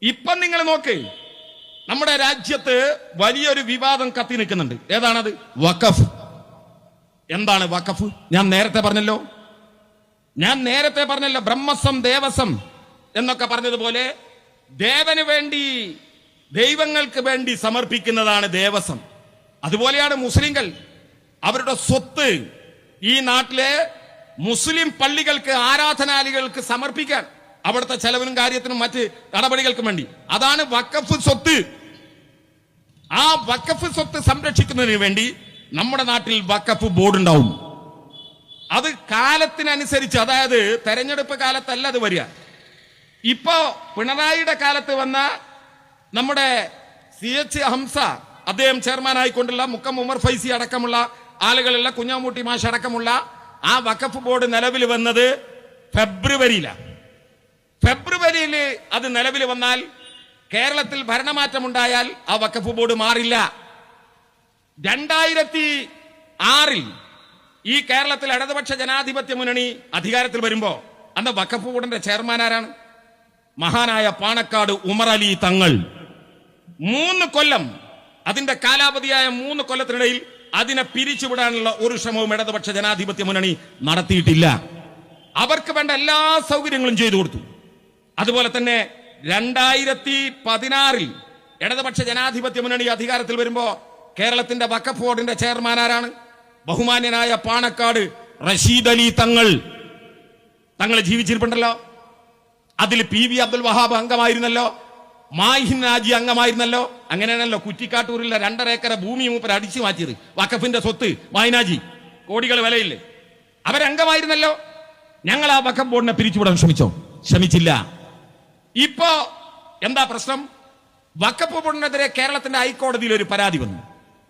ഇപ്പം നിങ്ങൾ നോക്ക്, നമ്മുടെ രാജ്യത്ത് വലിയൊരു വിവാദം കത്തി നിൽക്കുന്നുണ്ട്. ഏതാണത്? വഖഫ്. എന്താണ് വഖഫ്? ഞാൻ നേരത്തെ പറഞ്ഞല്ലോ ബ്രഹ്മസം ദേവസം എന്നൊക്കെ പറഞ്ഞതുപോലെ ദേവന് വേണ്ടി, ദൈവങ്ങൾക്ക് വേണ്ടി സമർപ്പിക്കുന്നതാണ് ദേവസം. അതുപോലെയാണ് മുസ്ലിങ്ങൾ അവരുടെ സ്വത്ത് ഈ നാട്ടിലെ മുസ്ലിം പള്ളികൾക്ക്, ആരാധനാലയങ്ങൾക്ക് സമർപ്പിക്കാൻ, അവിടുത്തെ ചെലവിനും കാര്യത്തിനും മറ്റ് നടപടികൾക്കും വേണ്ടി. അതാണ് വഖഫ് സ്വത്ത്. ആ വഖഫ് സ്വത്ത് സംരക്ഷിക്കുന്നതിന് വേണ്ടി നമ്മുടെ നാട്ടിൽ വഖഫ് ബോർഡ് ഉണ്ടാവും. അത് കാലത്തിനനുസരിച്ച്, അതായത് തെരഞ്ഞെടുപ്പ് കാലത്തല്ല അത് വരിക. ഇപ്പോ പിണറായിയുടെ കാലത്ത് വന്ന നമ്മുടെ CH ഹംസ, അദ്ദേഹം ചെയർമാൻ ആയിക്കൊണ്ടുള്ള മുക്കം ഉമർ ഫൈസി അടക്കമുള്ള ആളുകളുള്ള, കുഞ്ഞാമൂട്ടി മാഷ് അടക്കമുള്ള ആ വഖഫ് ബോർഡ് നിലവിൽ വന്നത് ഫെബ്രുവരിയിലാണ്. ഫെബ്രുവരിയിൽ അത് നിലവിൽ വന്നാൽ കേരളത്തിൽ ഭരണമാറ്റം ഉണ്ടായാൽ ആ വഖഫ് ബോർഡ് മാറില്ല. 2006 ഈ കേരളത്തിൽ ഇടതുപക്ഷ ജനാധിപത്യ മുന്നണി അധികാരത്തിൽ വരുമ്പോ അന്ന് വഖഫ് ബോർഡിന്റെ ചെയർമാൻ ആരാണ്? മഹാനായ പാണക്കാട് ഉമർ അലി തങ്ങൾ. 3 കൊല്ലം, അതിന്റെ കാലാവധിയായ 3 കൊല്ലത്തിനിടയിൽ അതിനെ പിരിച്ചുവിടാനുള്ള ഒരു ശ്രമവും ഇടതുപക്ഷ ജനാധിപത്യ മുന്നണി നടത്തിയിട്ടില്ല. അവർക്ക് വേണ്ട എല്ലാ സൗകര്യങ്ങളും ചെയ്തു കൊടുത്തു. അതുപോലെ തന്നെ 2016 ഇടതുപക്ഷ ജനാധിപത്യ മുന്നണി അധികാരത്തിൽ വരുമ്പോ കേരളത്തിന്റെ വഖഫ് ബോർഡിന്റെ ചെയർമാൻ ആരാണ്? ബഹുമാന്യനായ പാണക്കാട് റഷീദ് അലി തങ്ങൾ. ജീവിച്ചിരിപ്പുണ്ടല്ലോ. അതിൽ PV അബ്ദുൽ വഹാബ് അംഗമായിരുന്നല്ലോ, മാഹിൻ നാജി അംഗമായിരുന്നല്ലോ. അങ്ങനെയാണല്ലോ കുറ്റിക്കാട്ടൂരിലെ 2.5 ഏക്കർ ഭൂമി മൂപ്പർ അടിച്ചു മാറ്റിയത്. വഖഫിന്റെ സ്വത്ത് മാഹിനാജി, കോടികൾ വിലയില്ലേ, അവരംഗമായിരുന്നല്ലോ. ഞങ്ങൾ ആ വഖഫ് ബോർഡിനെ പിരിച്ചുവിടാൻ ശ്രമിച്ചില്ല. ഇപ്പോ എന്താ പ്രശ്നം? വഖഫ് ബോർഡിനെതിരെ കേരളത്തിന്റെ ഹൈക്കോടതിയിൽ ഒരു പരാതി വന്നു.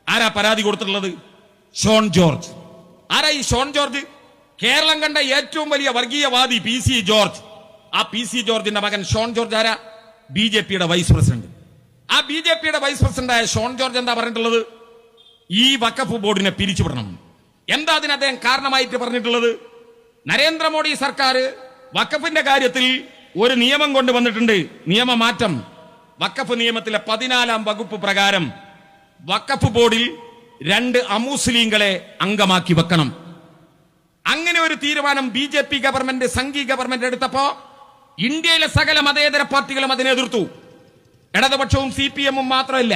ആരാ പരാതി കൊടുത്തിട്ടുള്ളത്? ഷോൺ ജോർജ്. ആരാ ഈ ഷോൺ ജോർജ്? കേരളം കണ്ട ഏറ്റവും വലിയ വർഗീയവാദി PC ജോർജ്. ആ PC ജോർജിന്റെ മകൻ ഷോൺ ജോർജ് ആരാ? BJPയുടെ വൈസ് പ്രസിഡന്റ്. ആ BJPയുടെ വൈസ് പ്രസിഡന്റായ ഷോൺ ജോർജ് എന്താ പറഞ്ഞിട്ടുള്ളത്? ഈ വഖഫ് ബോർഡിനെ പിരിച്ചുവിടണം. എന്താ അതിന് അദ്ദേഹം കാരണമായിട്ട് പറഞ്ഞിട്ടുള്ളത്? നരേന്ദ്രമോദി സർക്കാർ വഖഫിന്റെ കാര്യത്തിൽ ഒരു നിയമം കൊണ്ടുവന്നിട്ടുണ്ട്, നിയമമാറ്റം. വഖഫ് നിയമത്തിലെ 14-ാം വകുപ്പ് പ്രകാരം വഖഫ് ബോർഡിൽ 2 അമുസ്ലിങ്ങളെ അംഗമാക്കി വെക്കണം. അങ്ങനെ ഒരു തീരുമാനം BJP ഗവൺമെന്റ്, സംഘി ഗവൺമെന്റ് എടുത്തപ്പോ ഇന്ത്യയിലെ സകല മതേതര പാർട്ടികളും അതിനെ എതിർത്തു. ഇടതുപക്ഷവും CPM-ഉം മാത്രമല്ല,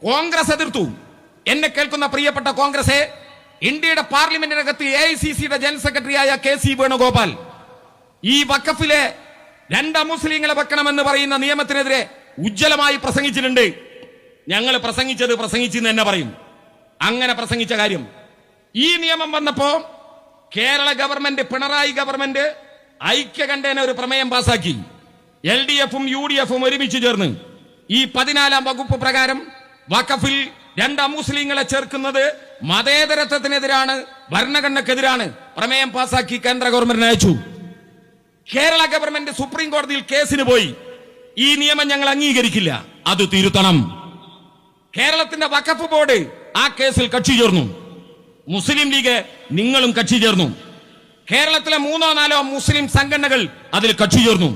കോൺഗ്രസ് എതിർത്തു. എന്നെ കേൾക്കുന്ന പ്രിയപ്പെട്ട കോൺഗ്രസെ, ഇന്ത്യയുടെ പാർലമെന്റിനകത്ത് AICCയുടെ ജനറൽ സെക്രട്ടറിയായ KC വേണുഗോപാൽ ഈ വഖഫിലെ 2 അമുസ്ലിങ്ങളെ വെക്കണമെന്ന് പറയുന്ന നിയമത്തിനെതിരെ ഉജ്ജ്വലമായി പ്രസംഗിച്ചിട്ടുണ്ട്. ഞങ്ങൾ പ്രസംഗിച്ചെന്ന് തന്നെ പറയും. അങ്ങനെ പ്രസംഗിച്ച കാര്യം, ഈ നിയമം വന്നപ്പോ കേരള ഗവൺമെന്റ്, പിണറായി ഗവൺമെന്റ് ഐക്യകണ്ഠേന ഒരു പ്രമേയം പാസാക്കി. LDF-ഉം UDF-ഉം ഒരുമിച്ച് ചേർന്ന് ഈ 14-ാം വകുപ്പ് പ്രകാരം വഖഫിൽ 2 അമുസ്ലിങ്ങളെ ചേർക്കുന്നത് മതേതരത്വത്തിനെതിരാണ്, ഭരണഘടനക്കെതിരാണ്. പ്രമേയം പാസാക്കി കേന്ദ്ര ഗവൺമെന്റിന് അയച്ചു. കേരള ഗവൺമെന്റ് സുപ്രീം കോടതിയിൽ കേസിന് പോയി. ഈ നിയമം ഞങ്ങൾ അംഗീകരിക്കില്ല, അത് തിരുത്തണം. കേരളത്തിന്റെ വഖഫ് ബോർഡ് ആ കേസിൽ കക്ഷി ചേർന്നു. മുസ്ലിം ലീഗ് നിങ്ങളും കക്ഷി ചേർന്നു. കേരളത്തിലെ 3-4 മുസ്ലിം സംഘടനകൾ അതിൽ കക്ഷി ചേർന്നു.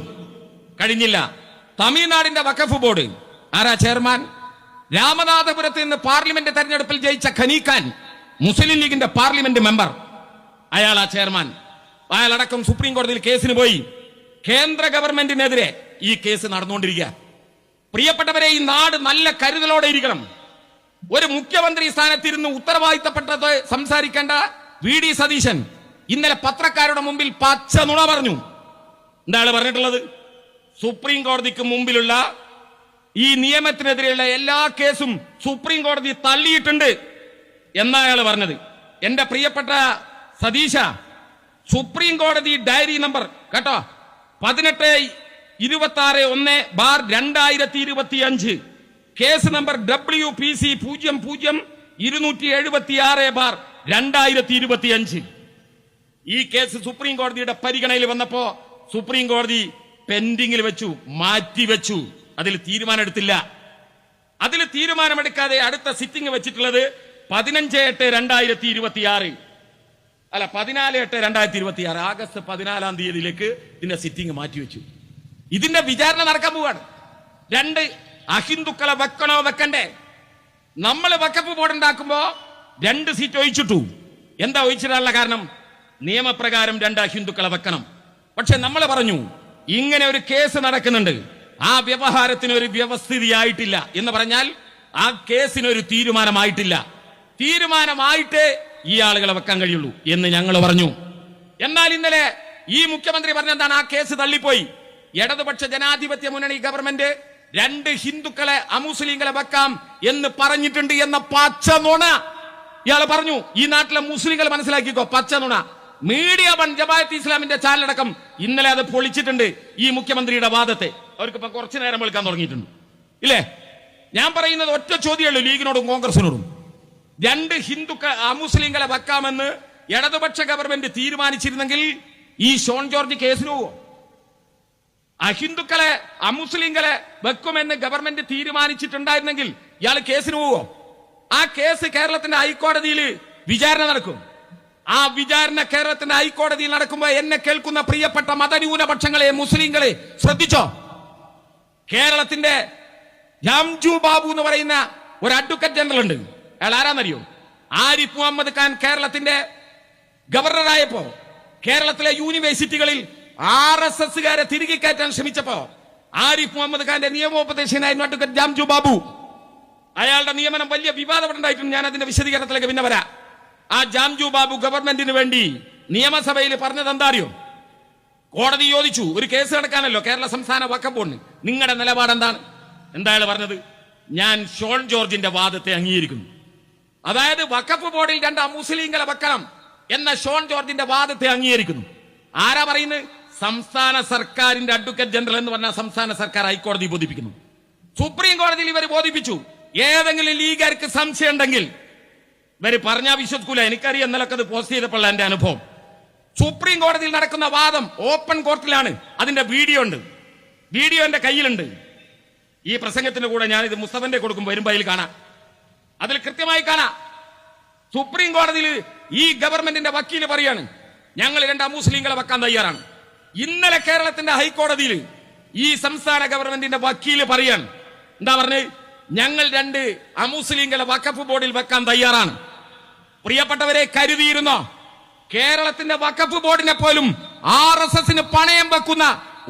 കഴിഞ്ഞില്ല. തമിഴ്നാടിന്റെ വഖഫ് ബോർഡ് ആരാ ചെയർമാൻ? രാമനാഥപുരത്ത് നിന്ന് പാർലമെന്റ് തെരഞ്ഞെടുപ്പിൽ ജയിച്ച ഖനീഖാൻ, മുസ്ലിം ലീഗിന്റെ പാർലമെന്റ് മെമ്പർ, അയാളാ ചെയർമാൻ. അയാളടക്കം സുപ്രീം കോടതിയിൽ കേസിന് പോയി. കേന്ദ്ര ഗവൺമെന്റിനെതിരെ ഈ കേസ് നടന്നുകൊണ്ടിരിക്കുക. പ്രിയപ്പെട്ടവരെ, ഈ നാട് നല്ല കരുതലോടെ ഇരിക്കണം. ഒരു മുഖ്യമന്ത്രി സ്ഥാനത്തിരുന്ന് ഉത്തരവാദിത്തപ്പെട്ടത് സംസാരിക്കേണ്ട VD സതീശൻ ഇന്നലെ പത്രക്കാരുടെ മുമ്പിൽ പച്ച നുണ പറഞ്ഞു. എന്താണ് പറഞ്ഞിട്ടുള്ളത്? സുപ്രീം കോടതിക്ക് മുമ്പിലുള്ള ഈ നിയമത്തിനെതിരെയുള്ള എല്ലാ കേസും സുപ്രീം കോടതി തള്ളിയിട്ടുണ്ട് എന്നാ അയാൾ പറഞ്ഞത്. എന്റെ പ്രിയപ്പെട്ട സതീശ, സുപ്രീം കോടതി ഡയറി നമ്പർ കേട്ടോ 1826/1/2025, കേസ് നമ്പർ WPC 00-276/2025. ഈ കേസ് സുപ്രീം കോടതിയുടെ പരിഗണനയിൽ വന്നപ്പോ സുപ്രീം കോടതി പെൻഡിങ്ങിൽ വെച്ചു, മാറ്റിവെച്ചു. അതിൽ തീരുമാനമെടുത്തില്ല. അതിൽ തീരുമാനമെടുക്കാതെ അടുത്ത സിറ്റിംഗ് വെച്ചിട്ടുള്ളത് 15/8/2026, അല്ല 14/8/2026, ആഗസ്റ്റ് 14-ാം തീയതിയിലേക്ക് ഇതിന്റെ സിറ്റിംഗ് മാറ്റിവെച്ചു. ഇതിന്റെ വിചാരണ നടക്കാൻ പോവാണ്. രണ്ട്, അഹിന്ദുക്കളെ വെക്കണോ വെക്കണ്ടേ? നമ്മൾ വഖഫ് ബോർഡ് ഉണ്ടാക്കുമ്പോ 2 സീറ്റ് ഒഴിച്ചിട്ടു. എന്താ ഒഴിച്ചിടാനുള്ള കാരണം? നിയമപ്രകാരം 2 അഹിന്ദുക്കളെ വെക്കണം. പക്ഷെ നമ്മൾ പറഞ്ഞു ഇങ്ങനെ ഒരു കേസ് നടക്കുന്നുണ്ട്, ആ വ്യവഹാരത്തിന് ഒരു വ്യവസ്ഥിതിയായിട്ടില്ല എന്ന് പറഞ്ഞാൽ ആ കേസിനൊരു തീരുമാനമായിട്ടില്ല. തീരുമാനമായിട്ടേ ഈ ആളുകളെ വെക്കാൻ കഴിയുള്ളൂ എന്ന് ഞങ്ങൾ പറഞ്ഞു. എന്നാൽ ഇന്നലെ ഈ മുഖ്യമന്ത്രി പറഞ്ഞെന്താണ്? ആ കേസ് തള്ളിപ്പോയി. ഇടതുപക്ഷ ജനാധിപത്യ മുന്നണി ഗവൺമെന്റ് 2 ഹിന്ദുക്കളെ അമുസ്ലിങ്ങളെ വെക്കാം എന്ന് പറഞ്ഞിട്ടുണ്ട് എന്ന പച്ച നുണ ഇയാൾ പറഞ്ഞു. ഈ നാട്ടിലെ മുസ്ലിങ്ങൾ മനസ്സിലാക്കിക്കോ, പച്ച നുണ. മീഡിയ വൺ ജമാഅത്ത് ഇസ്ലാമിന്റെ ചാനലടക്കം ഇന്നലെ അത് പൊളിച്ചിട്ടുണ്ട് ഈ മുഖ്യമന്ത്രിയുടെ വാദത്തെ. അവർക്ക് ഇപ്പൊ കുറച്ചു നേരം വിളിക്കാൻ തുടങ്ങിയിട്ടുണ്ട് ഇല്ലേ? ഞാൻ പറയുന്നത് ഒറ്റ ചോദ്യമേ ലീഗിനോടും കോൺഗ്രസിനോടും. 2 അമുസ്ലിങ്ങളെ വെക്കാമെന്ന് ഇടതുപക്ഷ ഗവൺമെന്റ് തീരുമാനിച്ചിരുന്നെങ്കിൽ ഈ ഷോൺ ജോർജ് കേസിന് പോവോ? അഹിന്ദുക്കളെ അമുസ്ലിങ്ങളെ വെക്കുമെന്ന് ഗവൺമെന്റ് തീരുമാനിച്ചിട്ടുണ്ടായിരുന്നെങ്കിൽ ഇയാൾ കേസിന് പോവോ? ആ കേസ് കേരളത്തിന്റെ ഹൈക്കോടതിയിൽ വിചാരണ നടക്കും. ആ വിചാരണ കേരളത്തിന്റെ ഹൈക്കോടതിയിൽ നടക്കുമ്പോൾ എന്നെ കേൾക്കുന്ന പ്രിയപ്പെട്ട മതന്യൂനപക്ഷങ്ങളെ, മുസ്ലിങ്ങളെ ശ്രദ്ധിച്ചോ. കേരളത്തിന്റെ ജാംജു ബാബു എന്ന് പറയുന്ന ഒരു അഡ്വക്കേറ്റ് ജനറൽ ഉണ്ട്. അയാൾ ആരാന്നറിയോ? ആരിഫ് മുഹമ്മദ് ഖാൻ കേരളത്തിന്റെ ഗവർണറായപ്പോ കേരളത്തിലെ യൂണിവേഴ്സിറ്റികളിൽ RSSകാരെ തിരികെ കയറ്റാൻ ശ്രമിച്ചപ്പോ ആരിഫ് മുഹമ്മദ് ഖാന്റെ നിയമോപദേശകനായിരുന്നു അഡ്വക്കേറ്റ് ജാംജു ബാബു. അയാളുടെ നിയമനം വലിയ വിവാദം ഉണ്ടായിട്ടുണ്ട്. ഞാൻ അതിന്റെ വിശദീകരണത്തിലേക്ക് പിന്നെ വരാം. ആ ജാംജു ബാബു ഗവൺമെന്റിന് വേണ്ടി നിയമസഭയിൽ പറഞ്ഞത് എന്താ അറിയോ? കോടതി ചോദിച്ചു, ഒരു കേസ് നടക്കാനല്ലോ കേരള സംസ്ഥാന വഖഫ് ബോർഡിന്, നിങ്ങളുടെ നിലപാട് എന്താണ്? എന്താ അയാൾ പറഞ്ഞത്? ഞാൻ ഷോൺ ജോർജിന്റെ വാദത്തെ അംഗീകരിക്കുന്നു. അതായത് വഖഫ് ബോർഡിൽ 2 അമുസ്ലിങ്ങളെ വെക്കണം എന്ന ഷോൺ ജോർജിന്റെ വാദത്തെ അംഗീകരിക്കുന്നു. ആരാ പറയുന്നത്? സംസ്ഥാന സർക്കാരിന്റെ അഡ്വക്കേറ്റ് ജനറൽ എന്ന് പറഞ്ഞാൽ സംസ്ഥാന സർക്കാർ ഹൈക്കോടതി ബോധിപ്പിക്കുന്നു. സുപ്രീം കോടതിയിൽ ഇവർ ബോധിപ്പിച്ചു. ഏതെങ്കിലും ലീഗുകാർക്ക് സംശയം ഉണ്ടെങ്കിൽ ഇവര് പറഞ്ഞാൽ വിശ്വസിക്കൂല. എനിക്കറിയാം, ഇന്നലൊക്കെ അത് പോസ്റ്റ് ചെയ്തപ്പോൾ എന്റെ അനുഭവം. സുപ്രീം കോടതിയിൽ നടക്കുന്ന വാദം ഓപ്പൺ കോർട്ടിലാണ്. അതിന്റെ വീഡിയോ ഉണ്ട്, വീഡിയോ എന്റെ കയ്യിലുണ്ട്. ഈ പ്രസംഗത്തിന്റെ കൂടെ ഞാനിത് മുസ്തഫന്റെ കൊടുക്കും, വരുമ്പോ അതിൽ കാണാം. അതിൽ കൃത്യമായി കാണാം. സുപ്രീം കോടതിയിൽ ഈ ഗവൺമെന്റിന്റെ വക്കീല് പറയാണ്, ഞങ്ങൾ 2 അമുസ്ലിങ്ങളെ വെക്കാൻ തയ്യാറാണ്. ഇന്നലെ കേരളത്തിന്റെ ഹൈക്കോടതിയിൽ ഈ സംസ്ഥാന ഗവൺമെന്റിന്റെ വക്കീല് പറയാണ്, എന്താ പറഞ്ഞത്? ഞങ്ങൾ 2 അമുസ്ലിങ്ങളെ വഖഫ് ബോർഡിൽ വെക്കാൻ തയ്യാറാണ്. പ്രിയപ്പെട്ടവരെ, കരുതിയിരുന്നോ? കേരളത്തിന്റെ വഖഫ് ബോർഡിനെ പോലും RSSന് പണയം വെക്കുന്ന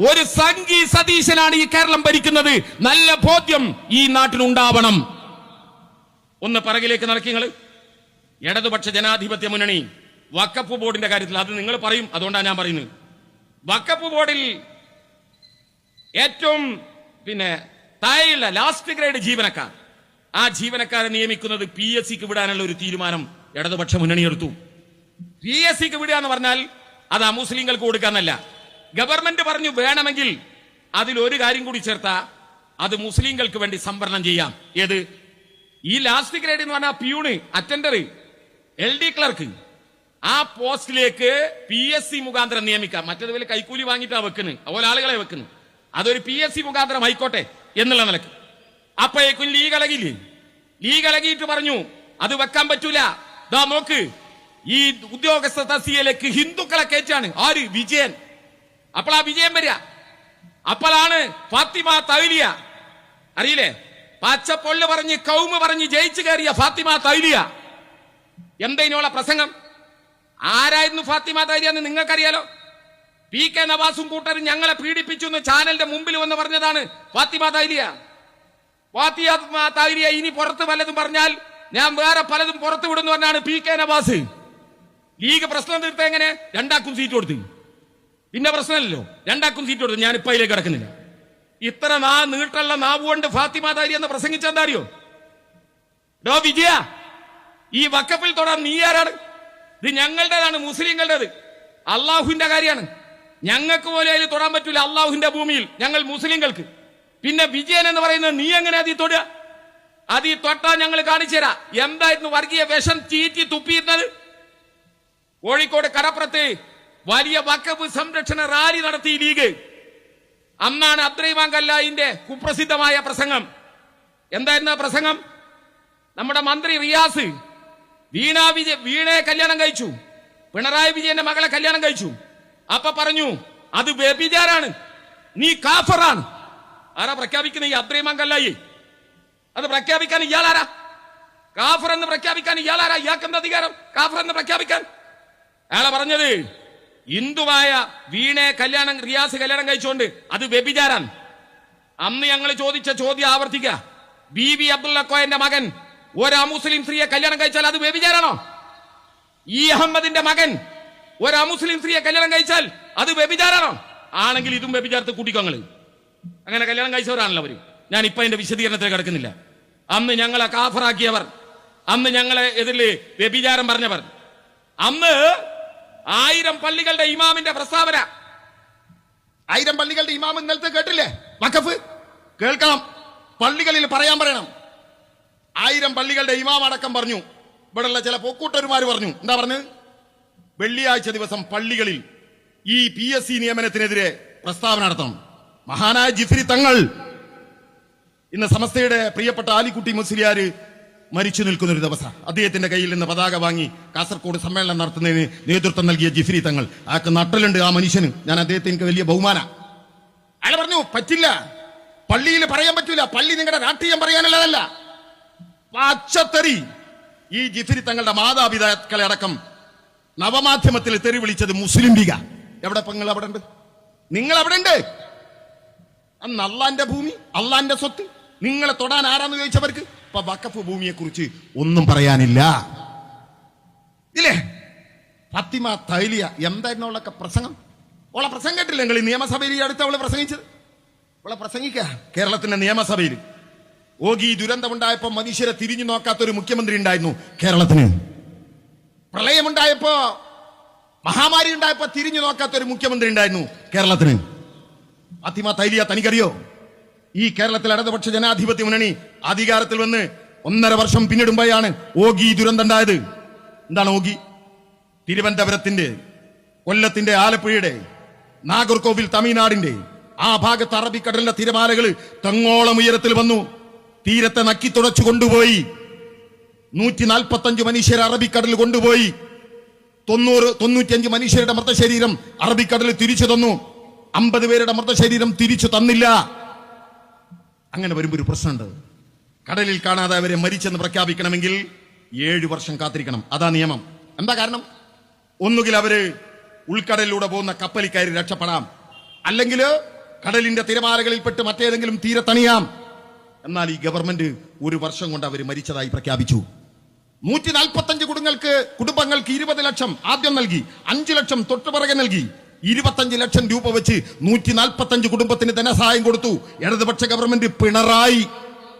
ഒരു സംഘി സതീശനാണ് ഈ കേരളം ഭരിക്കുന്നത്. നല്ല ബോധ്യം ഈ നാട്ടിലുണ്ടാവണം. ഒന്ന് പിറകിലേക്ക് നടക്കിങ്ങൾ. ഇടതുപക്ഷ ജനാധിപത്യ മുന്നണി വഖഫ് ബോർഡിന്റെ കാര്യത്തിൽ അത് നിങ്ങൾ പറയും, അതുകൊണ്ടാണ് ഞാൻ പറയുന്നത്. വഖഫ് ബോർഡിൽ ഏറ്റവും താഴെയുള്ള ലാസ്റ്റ് ഗ്രേഡ് ജീവനക്കാർ, ആ ജീവനക്കാരെ നിയമിക്കുന്നത് PSCക്ക് വിടാനുള്ള ഒരു തീരുമാനം ഇടതുപക്ഷ മുന്നണി എടുത്തു. PSCക്ക് വിടുക എന്ന് പറഞ്ഞാൽ അത് അമുസ്ലിങ്ങൾക്ക് കൊടുക്കാന്നല്ല. ഗവൺമെന്റ് പറഞ്ഞു വേണമെങ്കിൽ അതിൽ ഒരു കാര്യം കൂടി ചേർത്താ അത് മുസ്ലിങ്ങൾക്ക് വേണ്ടി സംവരണം ചെയ്യാം. ഏത്? ഈ ലാസ്റ്റ് ഗ്രേഡ് എന്ന് പറഞ്ഞാൽ പ്യൂണ്, അറ്റൻഡർ, LD ക്ലർക്ക്, ആ പോസ്റ്റിലേക്ക് PSC മുഖാന്തരം നിയമിക്കാം. മറ്റേതുപോലെ കൈക്കൂലി വാങ്ങിയിട്ടാ വെക്കുന്നത്, അതുപോലെ ആളുകളെ വെക്കുന്നു. അതൊരു PSC മുഖാന്തരം ആയിക്കോട്ടെ എന്നുള്ള നിലക്ക്. അപ്പോഴേക്കും ലീഗ് ഇളകിയില്ലേ? ലീഗ് ഇളകിയിട്ട് പറഞ്ഞു അത് വെക്കാൻ പറ്റൂല. ദാ നോക്ക്, ഈ ഉദ്യോഗസ്ഥ തസ്തികയിലേക്ക് ഹിന്ദുക്കളെ കയറ്റാണ്. ആര്? വിജയൻ. അപ്പോഴാ വിജയൻ വരിക. അപ്പോഴാണ് ഫാത്തിമ തൗലിയ, അറിയില്ലേ? പച്ചപ്പൊള്ളു പറഞ്ഞ് കൗമ പറഞ്ഞ് ജയിച്ചു കയറിയ ഫാത്തിമ തൗലിയ. എന്തേനോളെ പ്രസംഗം? ആരായിരുന്നു ഫാത്തിമ തൗലിയ എന്ന് നിങ്ങൾക്കറിയാലോ. PK നവാസും കൂട്ടരും ഞങ്ങളെ പീഡിപ്പിച്ചു എന്ന് ചാനലിന്റെ മുമ്പിൽ വന്ന് പറഞ്ഞതാണ് ഫാത്തിമ തൗലിയ. ഫാത്തിമ തൗലിയ ഇനി പുറത്ത് പലതും പറഞ്ഞാൽ ഞാൻ വേറെ പലതും പുറത്തു വിടുന്നു പറഞ്ഞാണ് PK നവാസ്. ലീഗ് പ്രശ്നം തീർത്ത എങ്ങനെ? 2 സീറ്റ് കൊടുത്തു. പിന്നെ പ്രശ്നമല്ലോ, 2 സീറ്റ് കൊടുത്തു. ഞാനിപ്പോ അതിലേക്ക് കിടക്കുന്നില്ല. ഇത്ര നീട്ടുള്ള നാവ് കൊണ്ട് ഫാത്തിമ തൗലിയ എന്ന് പ്രസംഗിച്ചെന്താ അറിയോ? ഡോ വിജയ, ഈ വഖഫിൽ തൊടാൻ നീ ആരാണ്? ഇത് ഞങ്ങളുടേതാണ്, മുസ്ലിങ്ങളുടേത്. അള്ളാഹുവിന്റെ കാര്യമാണ്. ഞങ്ങൾക്ക് പോലെ അതിൽ തൊടാൻ പറ്റൂല അള്ളാഹുവിന്റെ ഭൂമിയിൽ, ഞങ്ങൾ മുസ്ലിങ്ങൾക്ക്. പിന്നെ വിജയൻ എന്ന് പറയുന്നത് നീ എങ്ങനെ അതിൽ തൊടുക? അതിൽ തൊട്ടാ ഞങ്ങൾ കാണിച്ചു തരാം എന്തായിരുന്നു വർഗീയ വിഷം ചീറ്റി തുപ്പിയിരുന്നത്. കോഴിക്കോട് കടപ്പുറത്ത് വലിയ വഖഫ് സംരക്ഷണ റാലി നടത്തി ലീഗ്. അന്നാണ് അബ്ദുറഹിമാൻ കല്ലായിന്റെ കുപ്രസിദ്ധമായ പ്രസംഗം. എന്തായിരുന്നു പ്രസംഗം? നമ്മുടെ മന്ത്രി റിയാസ് വീണയെ കല്യാണം കഴിച്ചു, പിണറായി വിജയന്റെ മകളെ കല്യാണം കഴിച്ചു. അപ്പൊ പറഞ്ഞു അത് വ്യഭിചാരാണ്, നീ കാഫറാണ്. ആരാ പ്രഖ്യാപിക്കുന്ന? ഈ അബ്ദുറഹ്മാൻ കല്ലായി. അത് പ്രഖ്യാപിക്കാൻ ഇയാളാരാ? കാഫർ എന്ന് പ്രഖ്യാപിക്കാൻ ഇയാളാരാ? ഇയാൾക്ക് എന്താ അധികാരം കാഫർ എന്ന് പ്രഖ്യാപിക്കാൻ? അയാളെ പറഞ്ഞത് ഹിന്ദുവായ വീണെ റിയാസ് കല്യാണം കഴിച്ചുകൊണ്ട് അത് വ്യഭിചാരാൻ. അന്ന് ഞങ്ങൾ ചോദിച്ച ചോദ്യം ആവർത്തിക്കുക. ബീവി അബ്ദുള്ള കോയന്റെ മകൻ ഒരു അമുസ്ലിം സ്ത്രീയെ കല്യാണം കഴിച്ചാൽ അത് വ്യഭിചാരാണോ? ഈ അഹമ്മദിന്റെ മകൻ ഒരു അമുസ്ലിം സ്ത്രീയെ കല്യാണം കഴിച്ചാൽ അത് വ്യഭിചാരാണോ? ആണെങ്കിൽ ഇതും വ്യഭിചാരത്തെ കൂട്ടിക്കോങ്ങള്. അങ്ങനെ കല്യാണം കഴിച്ചവരാണല്ലോ അവര്. ഞാൻ ഇപ്പൊ അതിന്റെ വിശദീകരണത്തിൽ കിടക്കുന്നില്ല. അന്ന് ഞങ്ങളെ കാഫറാക്കിയവർ, അന്ന് ഞങ്ങളെ എതിരില് വ്യഭിചാരം പറഞ്ഞവർ, അന്ന് 1000 പള്ളികളുടെ ഇമാമിന്റെ പ്രസ്താവന. 1000 പള്ളികളുടെ ഇമാം ഇന്നലത്തെ കേട്ടില്ലേ? വഖഫ് കേൾക്കണം, പള്ളികളിൽ പറയാൻ പറയണം. 1000 പള്ളികളുടെ ഇമാം അടക്കം പറഞ്ഞു. ഇവിടെയുള്ള ചില പൊക്കൂട്ടരുമാര് പറഞ്ഞു. എന്താ പറഞ്ഞു? വെള്ളിയാഴ്ച ദിവസം പള്ളികളിൽ ഈ PSC നിയമനത്തിനെതിരെ പ്രസ്താവന നടത്തണം. മഹാനായ ജിഫ്രി തങ്ങൾ, ഇന്ന് സമസ്തയുടെ പ്രിയപ്പെട്ട ആലിക്കുട്ടി മുസ്ലിയാര് മരിച്ചു നിൽക്കുന്ന ഒരു ദിവസം, അദ്ദേഹത്തിന്റെ കയ്യിൽ നിന്ന് പതാക വാങ്ങി കാസർഗോഡ് സമ്മേളനം നടത്തുന്നതിന് നേതൃത്വം നൽകിയ ജിഫ്രി തങ്ങൾ, അയാൾക്ക് നട്ടലുണ്ട് ആ മനുഷ്യന്. ഞാൻ അദ്ദേഹത്തിന് എനിക്ക് വലിയ ബഹുമാന. അയാൾ പറഞ്ഞു പറ്റില്ല, പള്ളിയിൽ പറയാൻ പറ്റൂല, പള്ളി നിങ്ങളുടെ രാഷ്ട്രീയം പറയാനുള്ളതല്ല. പച്ചത്തെറി. ഈ ജിഫ്രി തങ്ങളുടെ മാതാപിതാക്കളെ അടക്കം നവമാധ്യമത്തിൽ തെറി വിളിച്ചത് മുസ്ലിം ലീഗ. എവിടെ നിങ്ങൾ അവിടെ ഉണ്ട്? നിങ്ങൾ അവിടെ ഉണ്ട്. അന്ന് അള്ളാന്റെ ഭൂമി, അള്ളാന്റെ സ്വത്ത്, നിങ്ങളെ തൊടാൻ ആരാന്ന് ചോദിച്ചവർക്ക് ഇപ്പൊ വഖഫ് ഭൂമിയെ കുറിച്ച് ഒന്നും പറയാനില്ല. ഇല്ലേ? ഫാത്തിമ തൈലിയ എന്തായിരുന്നു അവളൊക്കെ പ്രസംഗം? അവളെ പ്രസംഗം കേട്ടില്ല നിങ്ങൾ? ഈ നിയമസഭയിൽ ഈ അടുത്ത് അവള് പ്രസംഗിച്ചത്. അവളെ പ്രസംഗിക്ക കേരളത്തിന്റെ നിയമസഭയിൽ. ഓഗി ദുരന്തമുണ്ടായപ്പോ മനുഷ്യരെ തിരിഞ്ഞു നോക്കാത്തൊരു മുഖ്യമന്ത്രി ഉണ്ടായിരുന്നു കേരളത്തിന്. പ്രളയമുണ്ടായപ്പോ, മഹാമാരി ഉണ്ടായപ്പോ തിരിഞ്ഞു നോക്കാത്തൊരു മുഖ്യമന്ത്രി ഉണ്ടായിരുന്നു കേരളത്തിന്. ഫാത്തിമ തൈലിയ തനിക്കറിയോ? ഈ കേരളത്തിൽ ഇടതുപക്ഷ ജനാധിപത്യ മുന്നണി അധികാരത്തിൽ വന്ന് 1.5 വർഷം പിന്നിടുമ്പോഴാണ് ഓഗി ദുരന്തം ഉണ്ടായത്. എന്താണ് ഓഗി? തിരുവനന്തപുരത്തിന്റെ, കൊല്ലത്തിന്റെ, ആലപ്പുഴയുടെ, നാഗർകോവിൽ തമിഴ്നാടിന്റെ ആ ഭാഗത്ത് അറബിക്കടലിന്റെ തിരമാലകൾ തെങ്ങോളം ഉയരത്തിൽ വന്നു. തീരത്തെ നക്കി തുടച്ചു കൊണ്ടുപോയി. 145 മനുഷ്യരെ അറബിക്കടലിൽ കൊണ്ടുപോയി. 95 മനുഷ്യരുടെ മൃതശരീരം അറബിക്കടലിൽ തിരിച്ചു തന്നു. 50 പേരുടെ മൃതശരീരം തിരിച്ചു തന്നില്ല. അങ്ങനെ വരുമ്പോ ഒരു പ്രശ്നമുണ്ട്. കടലിൽ കാണാതെ അവരെ മരിച്ചെന്ന് പ്രഖ്യാപിക്കണമെങ്കിൽ 7 വർഷം കാത്തിരിക്കണം. അതാ നിയമം. എന്താ കാരണം? ഒന്നുകിൽ അവര് ഉൾക്കടലിലൂടെ പോകുന്ന കപ്പലിൽ കയറി രക്ഷപ്പെടാം, അല്ലെങ്കിൽ കടലിന്റെ തിരമാലകളിൽപ്പെട്ട് മറ്റേതെങ്കിലും തീരത്തണിയാം. എന്നാൽ ഈ ഗവൺമെന്റ് 1 വർഷം കൊണ്ട് അവർ മരിച്ചതായി പ്രഖ്യാപിച്ചു. 145 കുടുംബങ്ങൾക്ക് 20 ലക്ഷം ആദ്യം നൽകി, 5 ലക്ഷം തൊട്ടുപിറകെ നൽകി, 25 ലക്ഷം രൂപ വെച്ച് 145 കുടുംബത്തിന് ധനസഹായം കൊടുത്തു ഇടതുപക്ഷ ഗവൺമെന്റ് പിണറായി.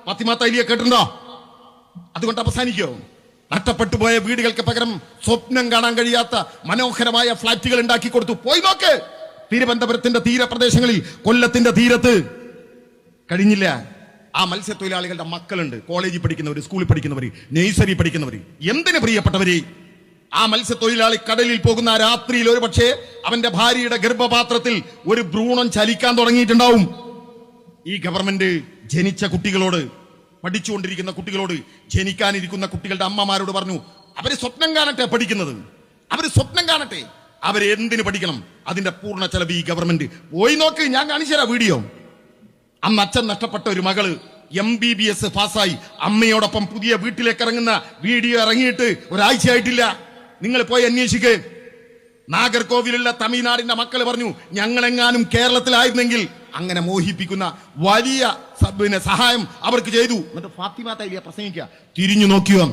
ഫാത്തിമ തൈലിയ കേട്ടിട്ടുണ്ടോ? അതുകൊണ്ട് അവസാനിക്കോ? നഷ്ടപ്പെട്ടു പോയ വീടുകൾക്ക് പകരം സ്വപ്നം കാണാൻ കഴിയാത്ത മനോഹരമായ ഫ്ളാറ്റുകൾ ഉണ്ടാക്കി കൊടുത്തു. പോയി നോക്ക് തിരുവനന്തപുരത്തിന്റെ തീരപ്രദേശങ്ങളിൽ, കൊല്ലത്തിന്റെ തീരത്ത്. കഴിഞ്ഞില്ല. ആ മത്സ്യത്തൊഴിലാളികളുടെ മക്കളുണ്ട്, കോളേജിൽ പഠിക്കുന്നവർ, സ്കൂളിൽ പഠിക്കുന്നവർ, നഴ്സറി പഠിക്കുന്നവർ. എന്തിന് പ്രിയപ്പെട്ടവര്? ആ മത്സ്യത്തൊഴിലാളി കടലിൽ പോകുന്ന രാത്രിയിൽ ഒരു പക്ഷേ അവന്റെ ഭാര്യയുടെ ഗർഭപാത്രത്തിൽ ഒരു ഭ്രൂണം ചലിക്കാൻ തുടങ്ങിയിട്ടുണ്ടാവും. ഈ ഗവൺമെന്റ് ജനിച്ച കുട്ടികളോട്, പഠിച്ചുകൊണ്ടിരിക്കുന്ന കുട്ടികളോട്, ജനിക്കാനിരിക്കുന്ന കുട്ടികളുടെ അമ്മമാരോട് പറഞ്ഞു, അവര് സ്വപ്നം കാണട്ടെ പഠിക്കുന്നത്, അവര് സ്വപ്നം കാണട്ടെ. അവര് എന്തിന് പഠിക്കണം? അതിന്റെ പൂർണ്ണ ചെലവ് ഈ ഗവൺമെന്റ്. പോയി നോക്ക്, ഞാൻ കാണിച്ചുതരാം വീഡിയോ. അന്ന് അച്ഛൻ നഷ്ടപ്പെട്ട ഒരു മകള് MBBS പാസ്സായി അമ്മയോടൊപ്പം പുതിയ വീട്ടിലേക്ക് ഇറങ്ങുന്ന വീഡിയോ ഇറങ്ങിയിട്ട് ഒരാഴ്ചയായിട്ടില്ല. നിങ്ങൾ പോയി അന്വേഷിക്ക്. നാഗർകോവിലുള്ള തമിഴ്നാടിന്റെ മക്കൾ പറഞ്ഞു, ഞങ്ങളെങ്ങാനും കേരളത്തിലായിരുന്നെങ്കിൽ അങ്ങനെ മോഹിപ്പിക്കുന്ന വലിയ സഹായം അവർക്ക് ചെയ്തു. എന്നിട്ട് ഫാത്തിമ തൈലിയ പ്രസംഗിക്കുക, തിരിഞ്ഞു നോക്കിയോ?